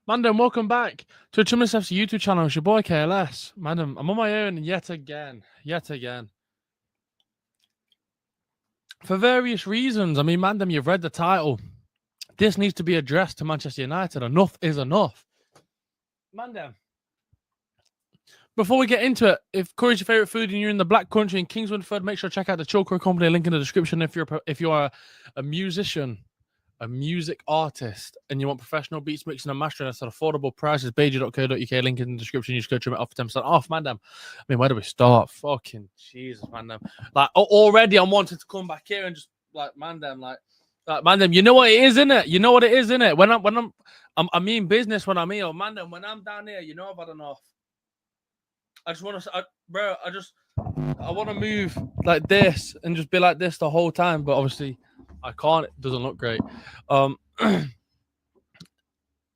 Mandem, welcome back to Chumless FC YouTube channel. It's your boy KLS. Mandem, I'm on my own yet again. For various reasons. I mean, Mandem, you've read the title. This needs to be addressed to Manchester United. Enough is enough. Mandem, before we get into it, if curry's your favourite food and you're in the Black Country in Kingswinford, make sure to check out the Chill Curry Company. Link in the description if you are a musician, a music artist, and you want professional beats, mixing and mastering at affordable prices, beiju.co.uk, link in the description. You just go trim it off for 10% off, man. I mean, where do we start? Fucking Jesus, man. Like, already I'm wanting to come back here and just, like, man, you know what it is, innit? You know what it is, innit? I mean business when I'm here, man. When I'm down here, you know I've had enough. I just want to, I want to move like this and just be like this the whole time, but obviously I can't. It doesn't look great.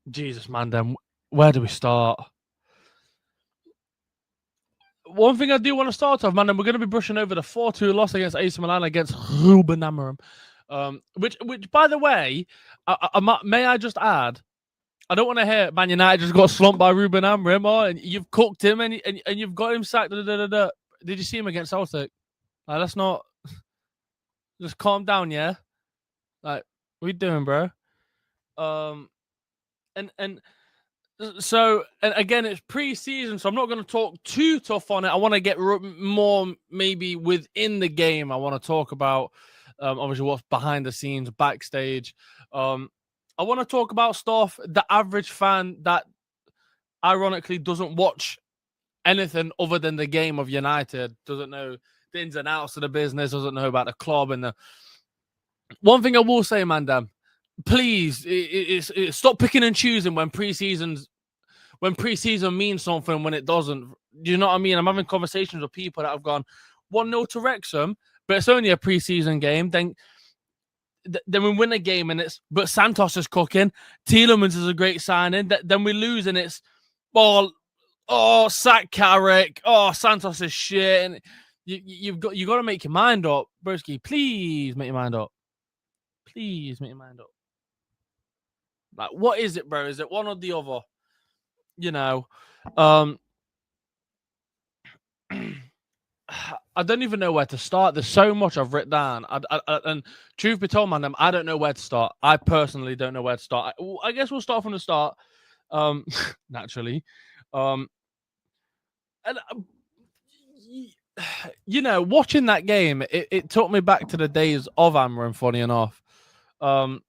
Jesus, man, where do we start? One thing I do want to start off, man, we're going to be brushing over the 4-2 loss against AC Milan against Ruben Amorim. Which, by the way, may I just add, I don't want to hear Man United just got slumped by Ruben Amorim, and you've cooked him and you've got him sacked. Did you see him against Celtic? Let's not just calm down, yeah. Like, what are you doing, bro? So again, it's pre-season, so I'm not going to talk too tough on it. I want to get more maybe within the game. I want to talk about obviously what's behind the scenes, backstage. I want to talk about stuff the average fan that ironically doesn't watch anything other than the game of United, doesn't know the ins and outs of the business, doesn't know about the club. And the one thing I will say, Mandam, please stop picking and choosing when preseason means something when it doesn't. Do you know what I mean? I'm having conversations with people that have gone 1-0 to Wrexham, but it's only a preseason game. Then we win a game and but Santos is cooking. Tielemans is a great signing. Then we lose and it's sack Carrick. Oh, Santos is shit. And you got to make your mind up, Broski. Please make your mind up. Please make your mind up. Like, what is it, bro? Is it one or the other? You know, I don't even know where to start. There's so much I've written down. And truth be told, man, I don't know where to start. I personally don't know where to start. I guess we'll start from the start, naturally. And you know, watching that game, it took me back to the days of Amorim, funny enough, where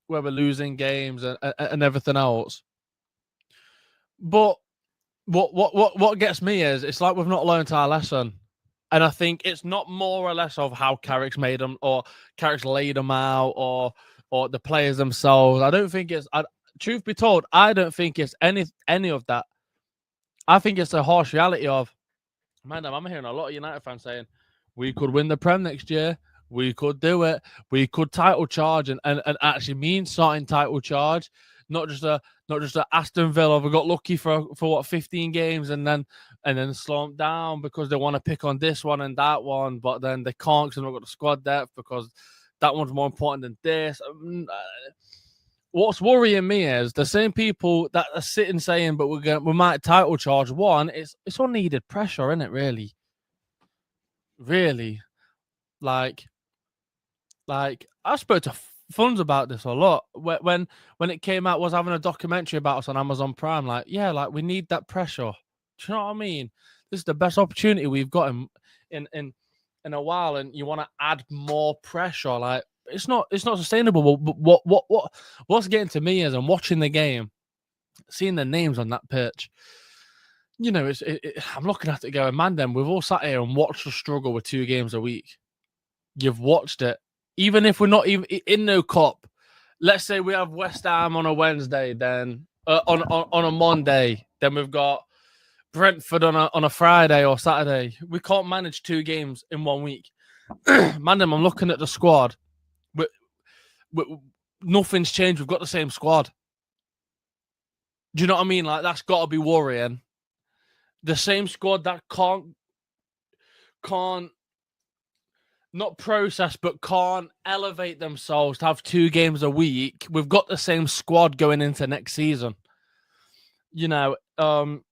we're losing games and everything else. But what gets me is it's like we've not learned our lesson. And I think it's not more or less of how Carrick's made them or Carrick's laid them out or the players themselves. I don't think it's, truth be told, I don't think it's any of that. I think it's a harsh reality of, man, I'm hearing a lot of United fans saying, we could win the Prem next year. We could do it. We could title charge and actually mean starting title charge. Not just a Aston Villa. We got lucky for what 15 games and then slumped down because they want to pick on this one and that one, but then they can't because they've not got the squad depth because that one's more important than this. What's worrying me is the same people that are sitting saying, but we might title charge one. It's unneeded pressure, isn't it? Really. Like I spoke to Funds about this a lot when it came out. Was having a documentary about us on Amazon Prime. Like, yeah, like we need that pressure. Do you know what I mean? This is the best opportunity we've got in a while, and you want to add more pressure. Like, it's not sustainable. But what's getting to me is I'm watching the game, seeing the names on that pitch. You know, I'm looking at it going, man, then we've all sat here and watched the struggle with 2 games a week. You've watched it. Even if we're not even in no cup, let's say we have West Ham on a Wednesday, then on a Monday, then we've got Brentford on a Friday or Saturday. We can't manage 2 games in 1 week. Man, I'm looking at the squad. Nothing's changed. We've got the same squad. Do you know what I mean? Like, that's got to be worrying. The same squad that can't not process, but can't elevate themselves to have 2 games a week. We've got the same squad going into next season. And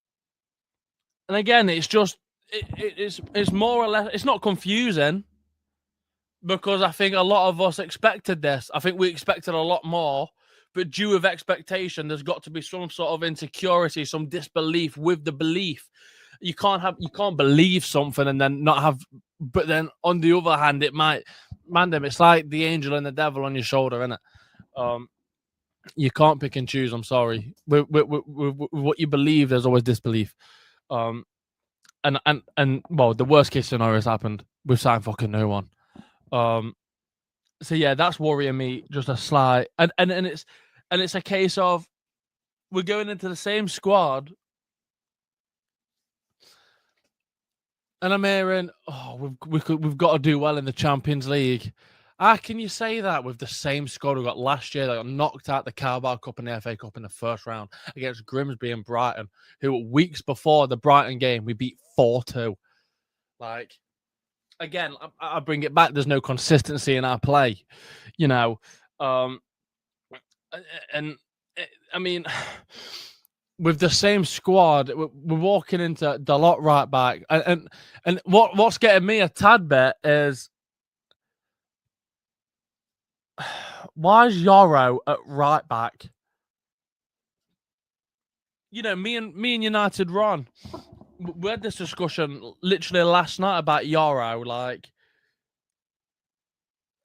again, it's just it's more or less, it's not confusing, because I think a lot of us expected this. I think we expected a lot more, but due of expectation, there's got to be some sort of insecurity, some disbelief with the belief. You can't believe something and then not have. But then on the other hand, it might, it's like the angel and the devil on your shoulder, isn't it? You can't pick and choose. I'm sorry. With what you believe, there's always disbelief. And well, the worst case scenario has happened. We've signed fucking no one. So yeah, that's worrying me just a slight. And it's a case of we're going into the same squad, and I'm hearing, we've got to do well in the Champions League. How can you say that with the same squad we got last year that got knocked out the Carabao Cup and the FA Cup in the first round against Grimsby and Brighton, who weeks before the Brighton game we beat 4-2? Like, again, I bring it back. There's no consistency in our play, and I mean, with the same squad, we're walking into Dalot right back, and what's getting me a tad bit is, why is Yoro at right back? Me and United Ron, we had this discussion literally last night about Yoro. Like,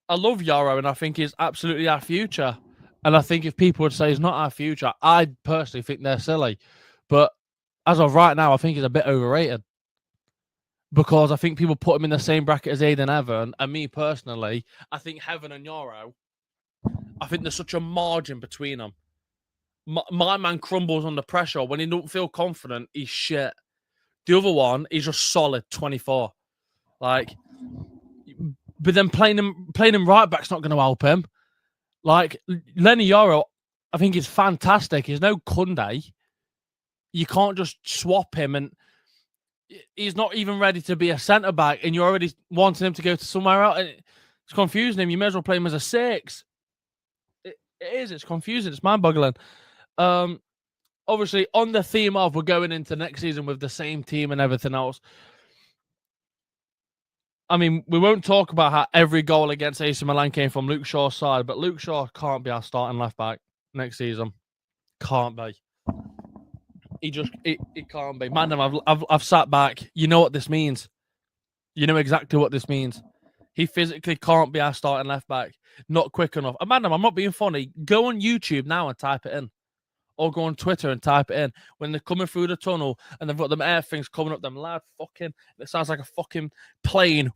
I love Yoro, and I think he's absolutely our future. And I think if people would say he's not our future, I personally think they're silly. But as of right now, I think he's a bit overrated, because I think people put him in the same bracket as Aiden Heaven. And me personally, I think Heaven and Yoro, I think there's such a margin between them. My man crumbles under pressure. When he don't feel confident, he's shit. The other one, he's just solid 24. Like, but then playing him right back's not going to help him. Like, Lenny Yoro, I think he's fantastic. He's no Kunde. You can't just swap him, and he's not even ready to be a centre back, and you're already wanting him to go to somewhere else. It's confusing him. You may as well play him as a 6. It is. It's confusing. It's mind-boggling. Obviously, on the theme of we're going into next season with the same team and everything else, I mean, we won't talk about how every goal against AC Milan came from Luke Shaw's side, but Luke Shaw can't be our starting left back next season. Can't be. He can't be. Man, I've sat back. You know what this means. You know exactly what this means. He physically can't be our starting left back. Not quick enough. Amanda, I'm not being funny. Go on YouTube now and type it in. Or go on Twitter and type it in. When they're coming through the tunnel and they've got them air things coming up them loud fucking... It sounds like a fucking plane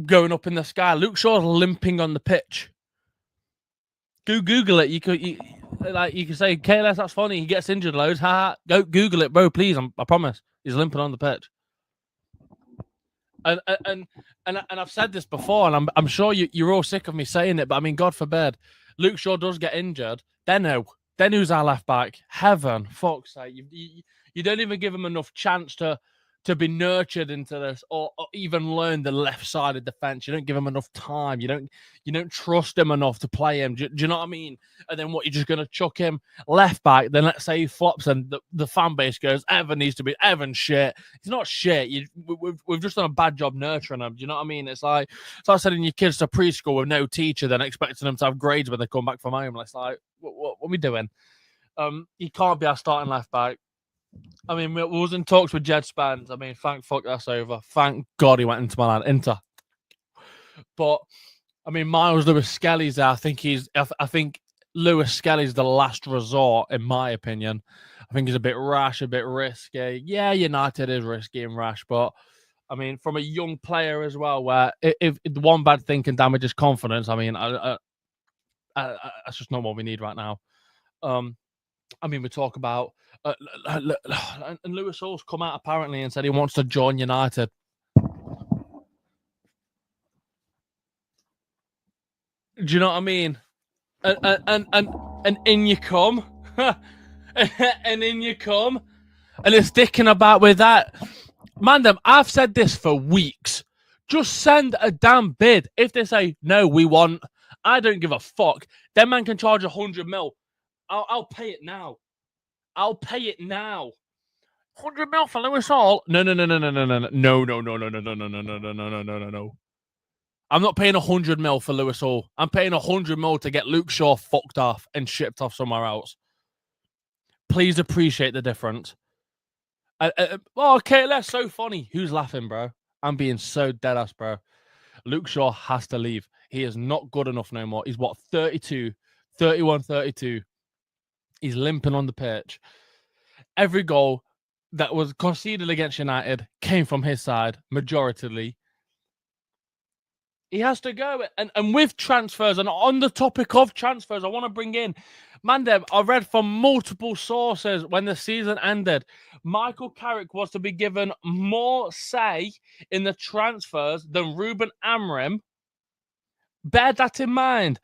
going up in the sky. Luke Shaw's limping on the pitch. Google it. You can say, KLS, that's funny. He gets injured loads. Go Google it, bro, please. I promise. He's limping on the pitch. And I've said this before, and I'm sure you're all sick of me saying it, but I mean, God forbid, Luke Shaw does get injured. Then who's our left back? Heaven, fuck's sake! You don't even give him enough chance to be nurtured into this, or even learn the left side of defense. You don't give him enough time. You don't trust him enough to play him. Do you know what I mean? And then what, you're just going to chuck him left back? Then let's say he flops and the fan base goes, Evan needs to be shit. He's not shit. We've just done a bad job nurturing him. Do you know what I mean? It's like sending your kids to preschool with no teacher, then expecting them to have grades when they come back from home. It's like, what are we doing? He can't be our starting left back. I mean, we was in talks with Jed Spence. I mean, thank fuck that's over. Thank God he went into Milan. Inter. But, I mean, Miles Lewis-Skelly's there. I think Lewis-Skelly's the last resort, in my opinion. I think he's a bit rash, a bit risky. Yeah, United is risky and rash, but, I mean, from a young player as well, where if the one bad thing can damage his confidence, I mean, that's just not what we need right now. I mean, we talk about... and Lewis Hall's come out apparently and said he wants to join United. Do you know what I mean? And in you come. And in you come. And it's dicking about with that. Man, I've said this for weeks. Just send a damn bid. If they say, no, we want, I don't give a fuck. Then man can charge 100 mil. I'll pay it now. I'll pay it now. 100 mil for Lewis Hall? No. I'm not paying 100 mil for Lewis Hall. I'm paying 100 mil to get Luke Shaw fucked off and shipped off somewhere else. Please appreciate the difference. Okay, that's so funny. Who's laughing, bro? I'm being so dead ass, bro. Luke Shaw has to leave. He is not good enough no more. He's what, 32, 31, 32. He's limping on the pitch. Every goal that was conceded against United came from his side, majoritarily. He has to go. And with transfers, and on the topic of transfers, I want to bring in, Mandem, I read from multiple sources when the season ended, Michael Carrick was to be given more say in the transfers than Ruben Amorim. Bear that in mind.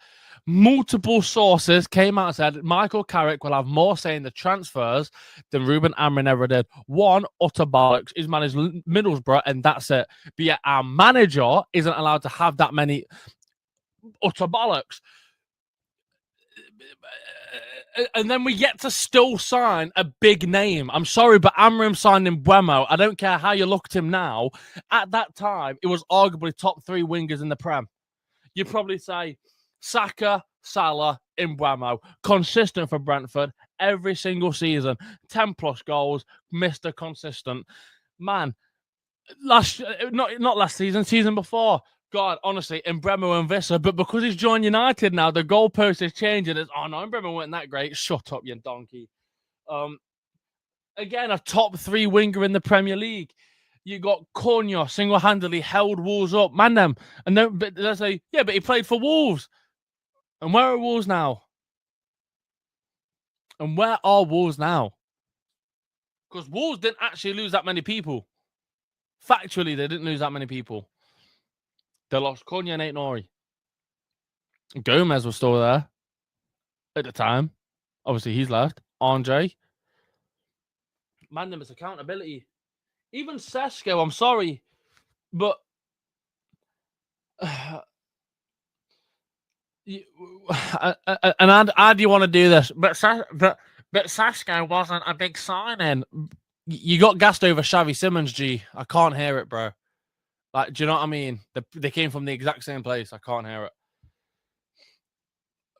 Multiple sources came out and said Michael Carrick will have more say in the transfers than Ruben Amorim ever did. One, utter bollocks. He's managed Middlesbrough, and that's it. But yet our manager isn't allowed to have that many utter bollocks. And then we get to still sign a big name. I'm sorry, but Amorim signed in Buemo. I don't care how you look at him now. At that time, it was arguably top 3 wingers in the Prem. You'd probably say Saka, Salah, Mbeumo, consistent for Brentford every single season, 10 plus goals, Mr. Consistent. Man, not last season, season before. God, honestly, Mbeumo and Vissa, but because he's joined United now, the goalpost is changing. It's, oh no, Mbeumo weren't that great. Shut up, you donkey. Again, a top 3 winger in the Premier League. You got Cunha single-handedly held Wolves up. Man, them. And then they say, yeah, but he played for Wolves. And where are Wolves now? And where are Wolves now? Because Wolves didn't actually lose that many people. Factually, they didn't lose that many people. They lost Cunha and Aït-Nouri. Gomez was still there at the time. Obviously, he's left. Andre. Man, them is accountability. Even Sesko, I'm sorry, but and how do you want to do this? But Sesko wasn't a big signing. You got gassed over Xavi Simons, G. I can't hear it, bro. Like, do you know what I mean? They came from the exact same place. I can't hear it.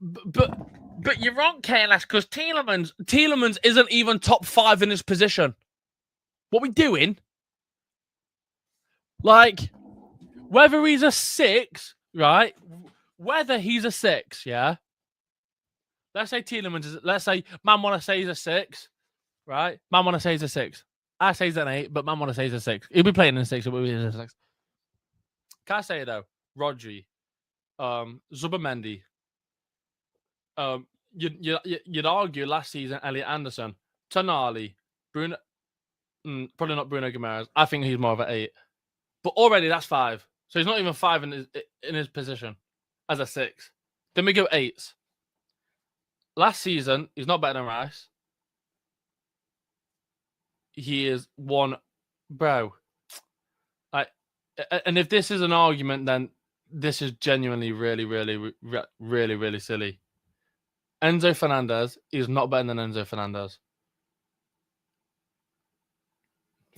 But you're wrong, KLS, because Tielemans isn't even top 5 in his position. What we doing? Like, whether he's a 6, right? Whether he's a 6, yeah? Let's say Tielemans is, let's say man want to say he's a 6, right? Man want to say he's a 6. I say he's an 8, but man want to say he's a 6. He'll be playing in a 6, he'll be in a 6. Can I say it, though? Rodri, Zubimendi, you'd argue last season, Elliot Anderson, Tonali, Bruno, probably not Bruno Guimaraes. I think he's more of an 8. But already that's 5. So he's not even 5 in his position as a 6. Then we go 8s. Last season, he's not better than Rice. He is one, bro. And if this is an argument, then this is genuinely really, really, really, really silly. Enzo Fernandez is not better than Enzo Fernandez.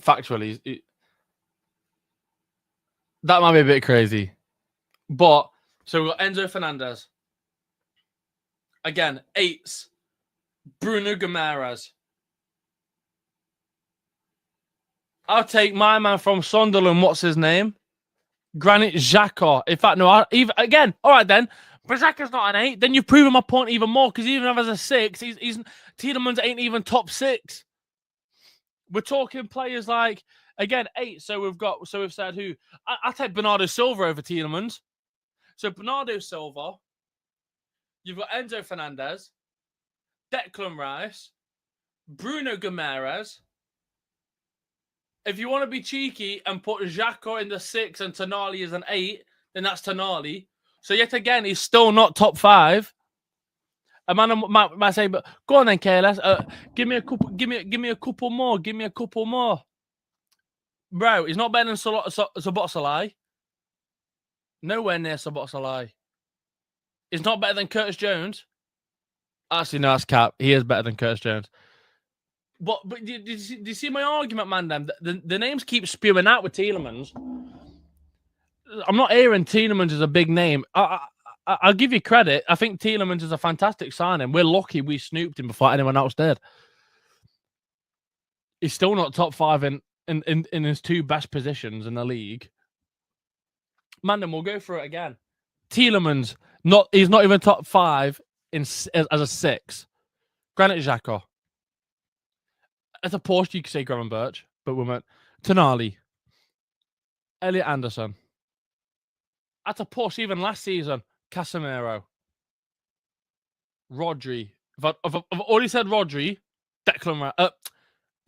Factually, that might be a bit crazy. But, so we've got Enzo Fernandez. Again, 8s. Bruno Guimaraes. I'll take my man from Sunderland. What's his name? Granit Xhaka. In fact, no, again, all right then. But Xhaka's not an 8. Then you've proven my point even more, because even if as a 6, he's Tielemans ain't even top 6. We're talking players like, again, 8. So we've said who? I take Bernardo Silva over Tielemans. So Bernardo Silva, you've got Enzo Fernandez, Declan Rice, Bruno Guimaraes. If you want to be cheeky and put Xhaka in the 6 and Tonali as an 8, then that's Tonali. So yet again, he's still not top 5. A man might say, but go on then, KLS. Give me a couple more. Bro, he's not better than Szoboszlai. Nowhere near Szoboszlai. He's not better than Curtis Jones. Actually, no, that's cap. He is better than Curtis Jones. But do you see my argument, man? Then the names keep spewing out with Tielemans. I'm not hearing Tielemans is a big name. I'll give you credit. I think Tielemans is a fantastic signing. We're lucky we snooped him before anyone else did. He's still not top 5 in his 2 best positions in the league. Mandem, we'll go through it again. Tielemans, he's not even top 5 as a 6. Granit Xhaka. As a Porsche, you could say Graham Birch, but we went Tonali, Elliot Anderson. At a push, even last season, Casemiro, Rodri. I've already said Rodri, Declan Rice,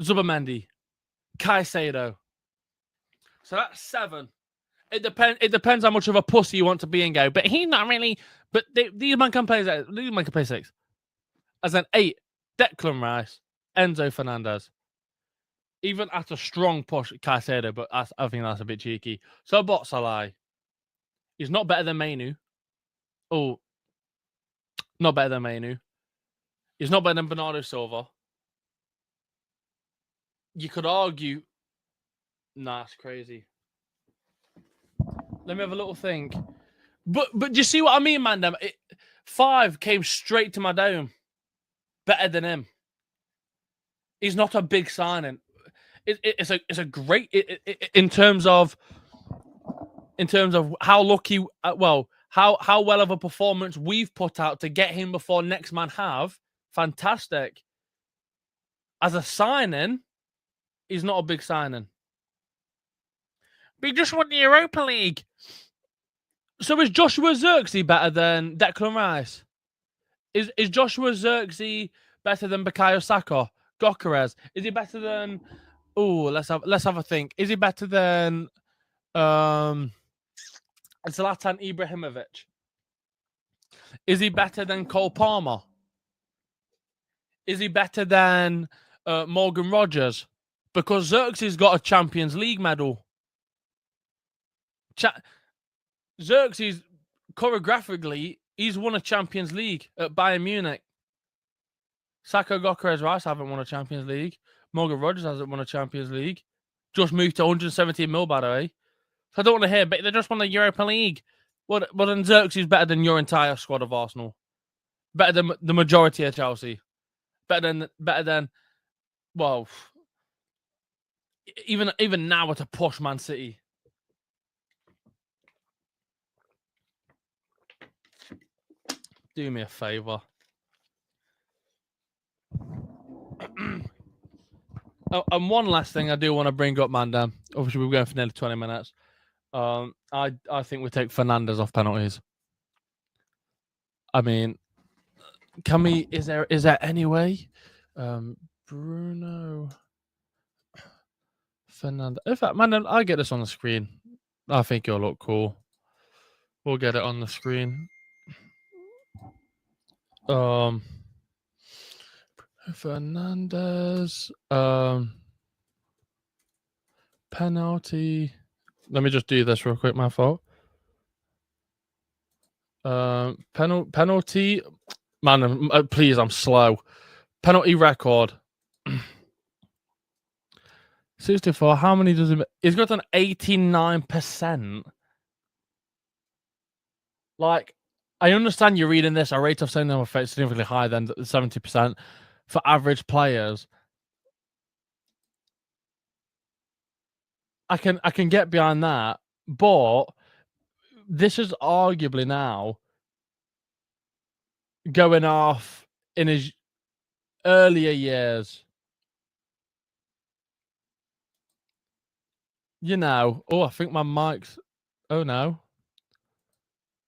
Zubimendi, Caicedo. So that's 7. It depends how much of a pussy you want to be and go. But he's not really. But these man can play 6. As an 8, Declan Rice, Enzo Fernandez. Even at a strong push, Caicedo, but I think that's a bit cheeky. So Szoboszlai. He's not better than Mainu. Oh, not better than Mainu. He's not better than Bernardo Silva. You could argue. Nah, it's crazy. Let me have a little think. But do you see what I mean, man? 5 came straight to my dome. Better than him. He's not a big signing. It's a great in terms of how lucky. How well of a performance we've put out to get him before next man have. Fantastic. As a signing, he's not a big signing. But he just won the Europa League. So is Joshua Zirkzee better than Declan Rice? Is Joshua Zirkzee better than Bukayo Saka? Gyökeres? Is he better than? Oh, let's have a think. Is he better than Zlatan Ibrahimovic? Is he better than Cole Palmer? Is he better than Morgan Rogers? Because Zirkzee's got a Champions League medal. Xerxes, choreographically, he's won a Champions League at Bayern Munich. Saka, Gyökeres, Rice haven't won a Champions League. Morgan Rogers hasn't won a Champions League. Just moved to 117 mil, by the way. So I don't want to hear, but they just won the Europa League. Well, then Xerxes better than your entire squad of Arsenal. Better than the majority of Chelsea. Better than well, even now at a push Man City. Do me a favour. Oh, and one last thing I do want to bring up, Mandem. Obviously, we're going for nearly 20 minutes. I think we take Fernandes off penalties. I mean, can we? Is there any way? Bruno Fernandes. In fact, Mandem, I'll get this on the screen. I think it'll look cool. We'll get it on the screen. Fernandes. Penalty. Let me just do this real quick, my fault. Penalty. Man, please, I'm slow. Penalty record. 64. How many does he? He's got an 89%. Like, I understand you're reading this. Our rate of saying them effects significantly higher than 70% for average players. I can get behind that, but this is arguably now going off in his earlier years. You know, I think my mic's. Oh no,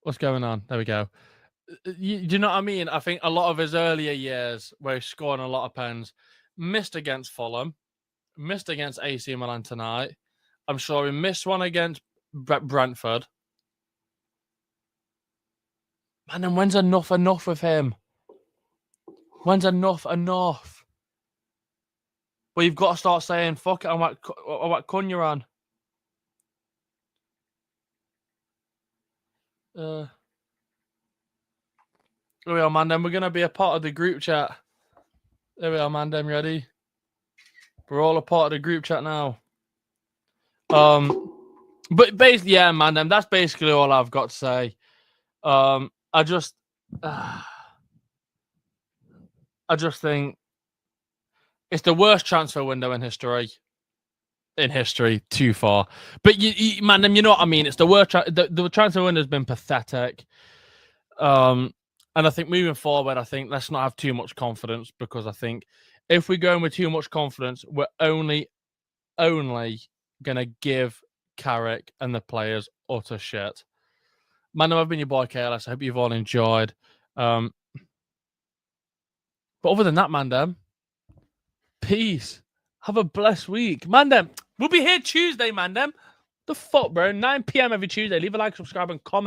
what's going on? There we go. Do you know what I mean? I think a lot of his earlier years, where he's scoring a lot of pens, missed against Fulham, missed against AC Milan tonight. I'm sure he missed one against Brentford. Man, and when's enough with him? When's enough? Well, you've got to start saying, fuck it, I'm at Cunha on. Here we are, man. Then we're gonna be a part of the group chat. There we are, man. Them ready? We're all a part of the group chat now. But basically, yeah, man. Then that's basically all I've got to say. I just think it's the worst transfer window in history. Too far. But man, you know what I mean. It's the worst. The transfer window has been pathetic. And I think moving forward, I think let's not have too much confidence, because I think if we go in with too much confidence, we're only gonna give Carrick and the players utter shit. Man, I've been your boy Careless. I hope you've all enjoyed. But other than that, Mandem, peace. Have a blessed week. Mandem, we'll be here Tuesday, Mandem. The fuck, bro? 9 p.m. every Tuesday. Leave a like, subscribe, and comment.